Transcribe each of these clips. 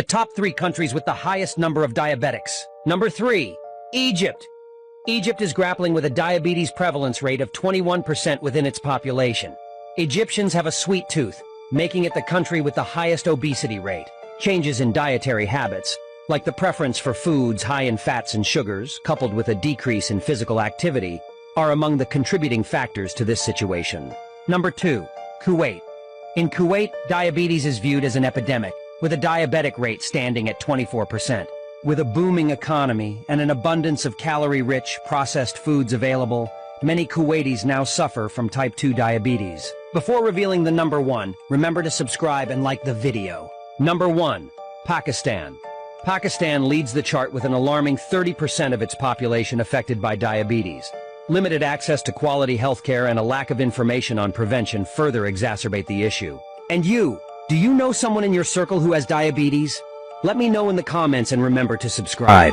The top 3 countries with the highest number of diabetics. Number 3, Egypt. Egypt is grappling with a diabetes prevalence rate of 21% within its population. Egyptians have a sweet tooth, making it the country with the highest obesity rate. Changes in dietary habits, like the preference for foods high in fats and sugars, coupled with a decrease in physical activity, are among the contributing factors to this situation. Number 2, Kuwait. In Kuwait, diabetes is viewed as an epidemic, with a diabetic rate standing at 24%. With a booming economy and an abundance of calorie-rich, processed foods available, many Kuwaitis now suffer from type 2 diabetes. Before revealing the number 1, remember to subscribe and like the video. Number 1, Pakistan. Pakistan leads the chart with an alarming 30% of its population affected by diabetes. Limited access to quality healthcare and a lack of information on prevention further exacerbate the issue. And you, do you know someone in your circle who has diabetes? Let me know in the comments and remember to subscribe.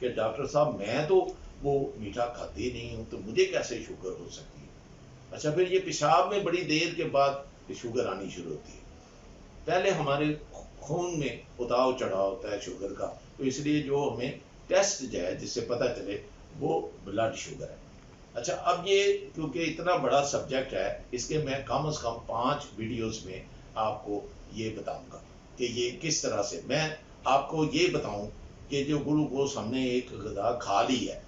کہ doctor صاحب میں تو وہ میٹھا کھاتی نہیں ہوں تو مجھے کیسے شوگر ہو سکتی ہے؟ اچھا پھر یہ پیشاب میں بڑی دیر کے بعد شوگر آنی شروع ہوتی ہے. پہلے ہمارے خون میں اتاؤ چڑھاؤ ہوتا ہے شوگر کا، تو اس لیے جو ہمیں ٹیسٹ جو ہے جس سے پتہ چلے وہ بلڈ شوگر ہے. اچھا اب یہ کیونکہ اتنا بڑا سبجیکٹ ہے، اس کے میں کم از کم 5 ویڈیوز میں آپ کو یہ بتاؤں گا کہ یہ کس طرح سے. میں آپ کو یہ بتاؤں کہ جو گلوکوز ہم نے ایک غذا کھا لی ہے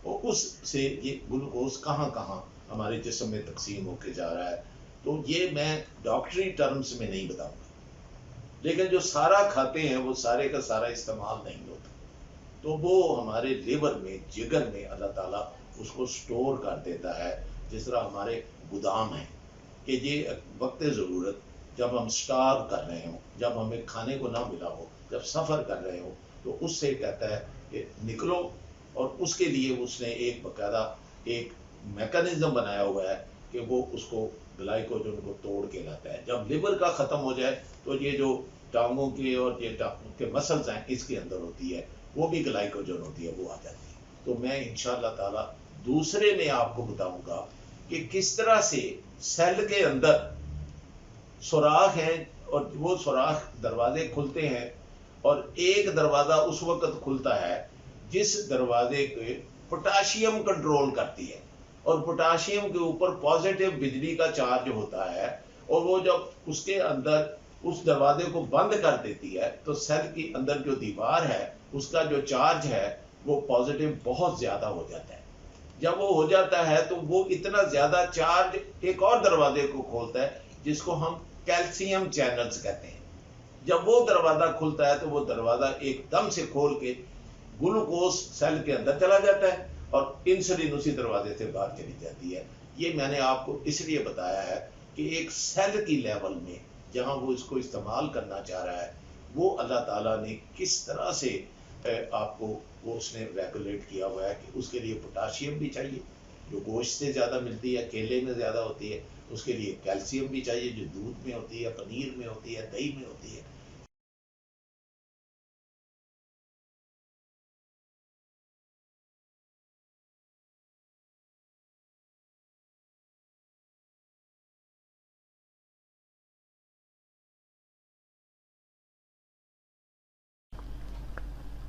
اور اس سے یہ گلوکوز کہاں کہاں ہمارے جسم میں تقسیم ہو کے جا رہا ہے، تو یہ میں ڈاکٹری ٹرمز میں نہیں بتاؤں گا. لیکن جو سارا کھاتے ہیں وہ سارے کا سارا استعمال نہیں ہوتا، تو وہ ہمارے لیور میں جگر میں اللہ تعالیٰ اس کو سٹور کر دیتا ہے. جس طرح ہمارے گودام ہیں کہ یہ وقت ضرورت جب ہم سٹار کر رہے ہوں، جب ہمیں کھانے کو نہ ملا ہو، جب سفر کر رہے ہو، تو اس سے کہتا ہے کہ نکلو، اور اس کے لیے اس نے ایک باقاعدہ ایک میکانزم بنایا ہوا ہے کہ وہ اس کو گلائکوجن کو توڑ کے لاتا ہے. جب لیور کا ختم ہو جائے تو یہ جو ٹانگوں کے اور یہ ٹانگوں کے مسلز ہیں اس کے اندر ہوتی ہے، وہ بھی گلائکوجن ہوتی ہے، وہ آ جاتی ہے. تو میں انشاءاللہ تعالی دوسرے میں آپ کو بتاؤں گا کہ کس طرح سے سیل کے اندر سوراخ ہیں اور وہ سوراخ دروازے کھلتے ہیں، اور ایک دروازہ اس وقت کھلتا ہے جس دروازے کے پوٹاشیم کنٹرول کرتی ہے، اور پوٹاشیم کے اوپر پازیٹیو بجلی کا چارج ہوتا ہے، اور وہ جب اس کے اندر اس دروازے کو بند کر دیتی ہے تو سیل کی اندر جو دیوار ہے اس کا جو چارج ہے وہ پازیٹیو بہت زیادہ ہو جاتا ہے. جب وہ ہو جاتا ہے تو وہ اتنا زیادہ چارج ایک اور دروازے کو کھولتا ہے جس کو ہم کیلشیم چینلز کہتے ہیں. جب وہ دروازہ کھلتا ہے تو وہ دروازہ ایک دم سے کھول کے گلوکوز سیل کے اندر چلا جاتا ہے اور انسولین اسی دروازے سے باہر چلی جاتی ہے. یہ میں نے آپ کو اس لیے بتایا ہے کہ ایک سیل کی لیول میں جہاں وہ اس کو استعمال کرنا چاہ رہا ہے وہ اللہ تعالیٰ نے کس طرح سے آپ کو وہ اس نے ریگولیٹ کیا ہوا ہے کہ اس کے لیے پوٹاشیم بھی چاہیے جو گوشت سے زیادہ ملتی ہے، کیلے میں زیادہ ہوتی ہے، اس کے لیے کیلشیم بھی چاہیے جو دودھ میں ہوتی ہے، پنیر میں ہوتی ہے، دہی میں ہوتی ہے.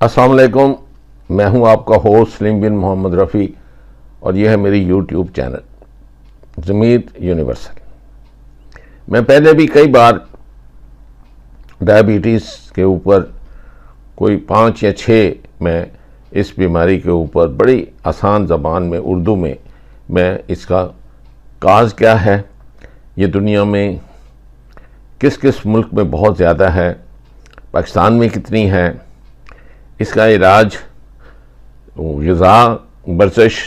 السلام علیکم، میں ہوں آپ کا ہوسٹ سلیم بن محمد رفیع، اور یہ ہے میری یوٹیوب چینل ضمیر یونیورسل. میں پہلے بھی کئی بار ڈائبٹیز کے اوپر کوئی 5 یا 6 میں اس بیماری کے اوپر بڑی آسان زبان میں اردو میں اس کا کاز کیا ہے، یہ دنیا میں کس کس ملک میں بہت زیادہ ہے، پاکستان میں کتنی ہے، اس کا علاج، غذا، ورزش،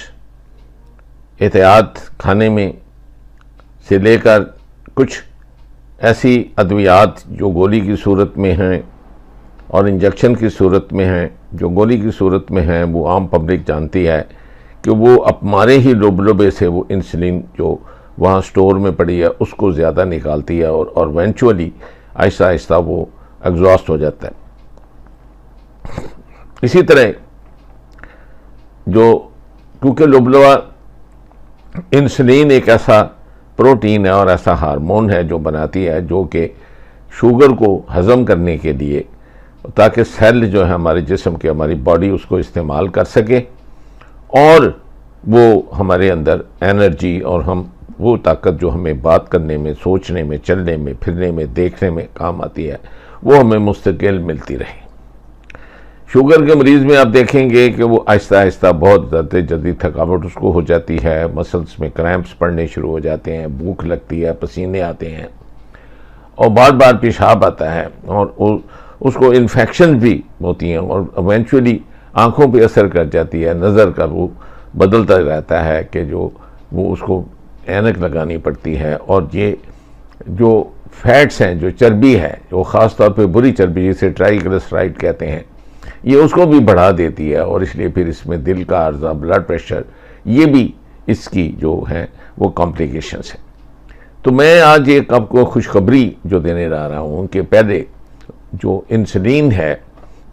احتیاط کھانے میں سے لے کر کچھ ایسی ادویات جو گولی کی صورت میں ہیں اور انجیکشن کی صورت میں ہیں. جو گولی کی صورت میں ہیں وہ عام پبلک جانتی ہے کہ وہ ہمارے ہی لوبے سے وہ انسولین جو وہاں سٹور میں پڑی ہے اس کو زیادہ نکالتی ہے اور ایونچولی آہستہ آہستہ وہ ایگزاسٹ ہو جاتا ہے. اسی طرح کیونکہ لوبلوا انسولین ایک ایسا پروٹین ہے اور ایسا ہارمون ہے جو بناتی ہے جو کہ شوگر کو ہضم کرنے کے لیے، تاکہ سیل جو ہے ہمارے جسم کے، ہماری باڈی اس کو استعمال کر سکے اور وہ ہمارے اندر انرجی اور ہم وہ طاقت جو ہمیں بات کرنے میں، سوچنے میں، چلنے میں، پھرنے میں، دیکھنے میں کام آتی ہے وہ ہمیں مستقل ملتی رہے. شوگر کے مریض میں آپ دیکھیں گے کہ وہ آہستہ آہستہ بہت زیادہ جلدی تھکاوٹ اس کو ہو جاتی ہے، مسلس میں کریمپس پڑنے شروع ہو جاتے ہیں، بھوک لگتی ہے، پسینے آتے ہیں اور بار بار پیشاب آتا ہے، اور اس کو انفیکشن بھی ہوتی ہیں اور ایونچولی آنکھوں پہ اثر کر جاتی ہے. نظر کا وہ بدلتا رہتا ہے کہ وہ اس کو اینک لگانی پڑتی ہے. اور یہ جو فیٹس ہیں، جو چربی ہے، جو خاص طور پہ بری چربی جسے ٹرائیگلیسرائڈ کہتے ہیں، یہ اس کو بھی بڑھا دیتی ہے، اور اس لیے پھر اس میں دل کا عرضہ، بلڈ پریشر، یہ بھی اس کی جو ہیں وہ کمپلیکیشنز ہیں. تو میں آج ایک آپ کو خوشخبری جو دینے جا رہا ہوں کہ پہلے جو انسولین ہے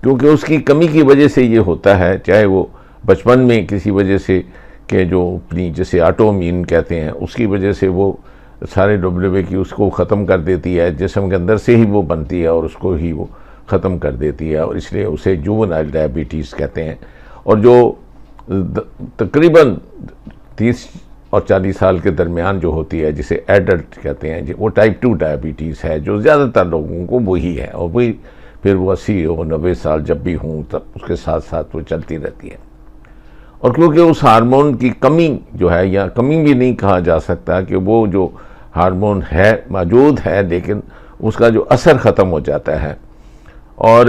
کیونکہ اس کی کمی کی وجہ سے یہ ہوتا ہے، چاہے وہ بچپن میں کسی وجہ سے کہ جو اپنی جیسے آٹو امین کہتے ہیں اس کی وجہ سے وہ سارے WBA کی اس کو ختم کر دیتی ہے، جسم کے اندر سے ہی وہ بنتی ہے اور اس کو ہی وہ ختم کر دیتی ہے، اور اس لیے اسے جوونائل ڈائبٹیز کہتے ہیں۔ اور جو تقریباً 30 اور 40 سال کے درمیان جو ہوتی ہے جسے ایڈلٹ کہتے ہیں، وہ ٹائپ 2 ڈائبٹیز ہے جو زیادہ تر لوگوں کو وہی ہے، اور وہی پھر وہ 80 اور 90 سال جب بھی ہوں تب اس کے ساتھ ساتھ وہ چلتی رہتی ہے۔ اور کیونکہ اس ہارمون کی کمی جو ہے، یا کمی بھی نہیں کہا جا سکتا کہ وہ جو ہارمون ہے موجود ہے لیکن اس کا جو اثر ختم ہو جاتا ہے، اور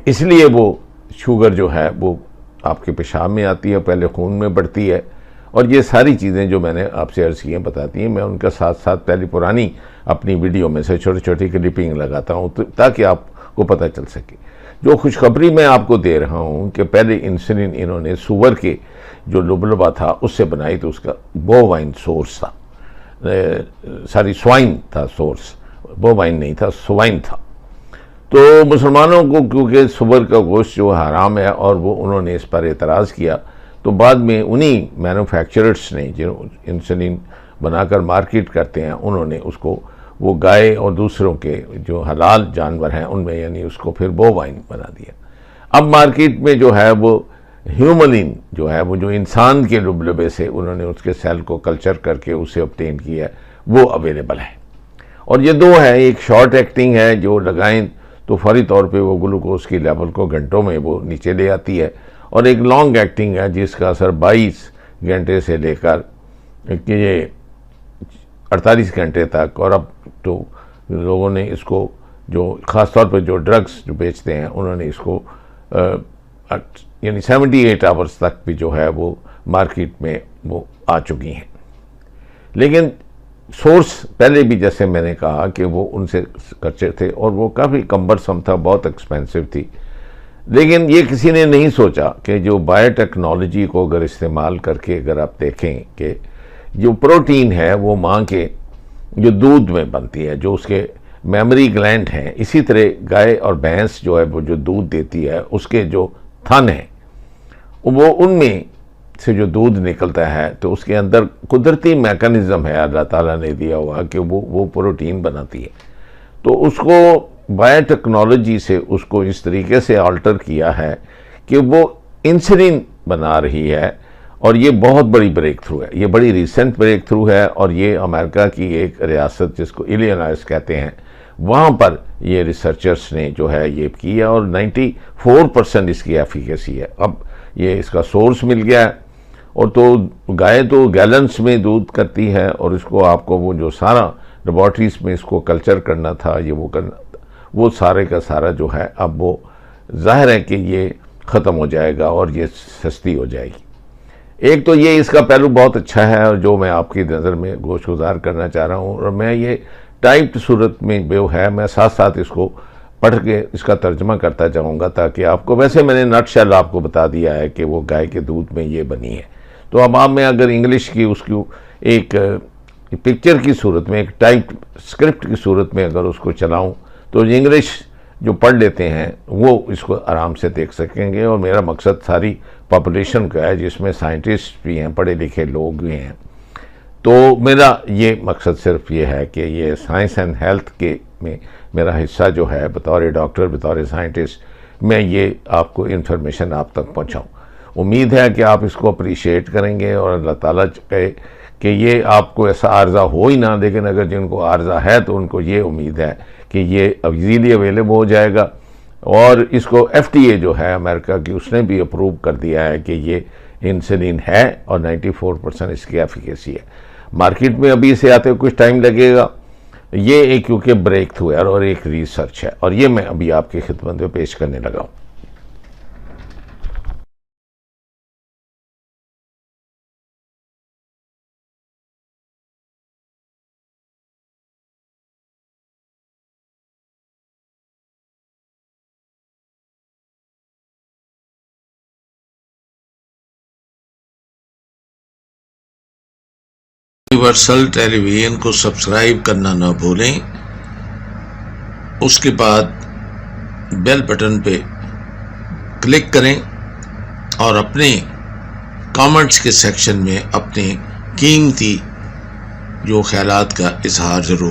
اس لیے وہ شوگر جو ہے وہ آپ کے پیشاب میں آتی ہے، پہلے خون میں بڑھتی ہے، اور یہ ساری چیزیں جو میں نے آپ سے عرض کی ہیں بتاتی ہیں۔ میں ان کا ساتھ ساتھ پہلی پرانی اپنی ویڈیو میں سے چھوٹی چھوٹی کلپنگ لگاتا ہوں تاکہ آپ کو پتہ چل سکے۔ جو خوشخبری میں آپ کو دے رہا ہوں کہ پہلے انسولین انہوں نے سور کے جو لبلبا تھا اس سے بنائی، تو اس کا بووائن سورس تھا، سوائن تھا سورس، بووائن نہیں تھا، سوائن تھا۔ تو مسلمانوں کو کیونکہ سور کا گوشت جو حرام ہے اور وہ انہوں نے اس پر اعتراض کیا، تو بعد میں انہی مینوفیکچررز نے جو انسولین بنا کر مارکیٹ کرتے ہیں انہوں نے اس کو وہ گائے اور دوسروں کے جو حلال جانور ہیں ان میں یعنی اس کو پھر بووائن بنا دیا۔ اب مارکیٹ میں جو ہے وہ ہیوملین جو ہے وہ جو انسان کے لبلبے سے انہوں نے اس کے سیل کو کلچر کر کے اسے obtain کیا ہے وہ اویلیبل ہے، اور یہ دو ہے، ایک شارٹ ایکٹنگ ہے جو لگائیں تو فوری طور پہ وہ گلوکوز کی لیول کو گھنٹوں میں وہ نیچے لے آتی ہے، اور ایک لانگ ایکٹنگ ہے جس کا اثر 22 گھنٹے سے لے کر کہ یہ 48 گھنٹے تک، اور اب تو لوگوں نے اس کو جو خاص طور پہ جو ڈرگز جو بیچتے ہیں انہوں نے اس کو یعنی 78 آورز تک بھی جو ہے وہ مارکیٹ میں وہ آ چکی ہیں۔ لیکن سورس پہلے بھی جیسے میں نے کہا کہ وہ ان سے کچے تھے اور وہ کافی کمبرسم تھا، بہت ایکسپینسو تھی، لیکن یہ کسی نے نہیں سوچا کہ جو بایو ٹیکنالوجی کو اگر استعمال کر کے اگر آپ دیکھیں کہ جو پروٹین ہے وہ ماں کے جو دودھ میں بنتی ہے، جو اس کے میمری گلینڈ ہیں، اسی طرح گائے اور بھینس جو ہے وہ جو دودھ دیتی ہے اس کے جو تھن ہیں وہ ان میں سے جو دودھ نکلتا ہے تو اس کے اندر قدرتی میکانزم ہے اللہ تعالیٰ نے دیا ہوا کہ وہ پروٹین بناتی ہے۔ تو اس کو بایو ٹیکنالوجی سے اس کو اس طریقے سے آلٹر کیا ہے کہ وہ انسولین بنا رہی ہے، اور یہ بہت بڑی بریک تھرو ہے، یہ بڑی ریسنٹ بریک تھرو ہے، اور یہ امریکہ کی ایک ریاست جس کو ایلینوائس کہتے ہیں وہاں پر یہ ریسرچرز نے جو ہے یہ کیا، اور 94% اس کی ایفیکیسی ہے۔ اب یہ اس کا سورس مل گیا ہے، اور تو گائے تو گیلنس میں دودھ کرتی ہے، اور اس کو آپ کو وہ جو سارا لیبارٹریز میں اس کو کلچر کرنا تھا یہ وہ کرنا تھا، وہ سارے کا سارا جو ہے اب وہ ظاہر ہے کہ یہ ختم ہو جائے گا اور یہ سستی ہو جائے گی۔ ایک تو یہ اس کا پہلو بہت اچھا ہے اور جو میں آپ کی نظر میں گوش گزار کرنا چاہ رہا ہوں، اور میں یہ ٹائپڈ صورت میں جو ہے میں ساتھ ساتھ اس کو پڑھ کے اس کا ترجمہ کرتا جاؤں گا تاکہ آپ کو، ویسے میں نے نٹ شیل آپ کو بتا دیا ہے کہ وہ گائے کے دودھ میں یہ بنی ہے، تو اب میں اگر انگلش کی اس کو ایک پکچر کی صورت میں، ایک ٹائپ اسکرپٹ کی صورت میں اگر اس کو چلاؤں تو انگلش جو پڑھ لیتے ہیں وہ اس کو آرام سے دیکھ سکیں گے، اور میرا مقصد ساری پاپولیشن کا ہے جس میں سائنٹسٹ بھی ہیں، پڑھے لکھے لوگ بھی ہیں، تو میرا یہ مقصد صرف یہ ہے کہ یہ سائنس اینڈ ہیلتھ کے میں میرا حصہ جو ہے بطور ڈاکٹر، بطور سائنٹسٹ میں یہ آپ کو انفارمیشن آپ تک پہنچاؤں۔ امید ہے کہ آپ اس کو اپریشیٹ کریں گے، اور اللہ تعالیٰ کہے کہ یہ آپ کو ایسا عارضہ ہو ہی نہ، لیکن اگر جن کو عارضہ ہے تو ان کو یہ امید ہے کہ یہ ایزیلی اویلیبل ہو جائے گا، اور اس کو FDA جو ہے امریکہ کی اس نے بھی اپروو کر دیا ہے کہ یہ انسولین ہے اور 94% اس کی ایفیکیسی ہے۔ مارکیٹ میں ابھی اسے آتے کچھ ٹائم لگے گا، یہ ایک کیونکہ بریک تھرو ہے اور ایک ریسرچ ہے، اور یہ میں ابھی آپ کی خدمت میں پیش کرنے لگا ہوں۔ یونیورسل ٹیلی ویژن کو سبسکرائب کرنا نہ بھولیں، اس کے بعد بیل بٹن پہ کلک کریں اور اپنے کامنٹس کے سیکشن میں اپنے قیمتی جو خیالات کا اظہار ضرور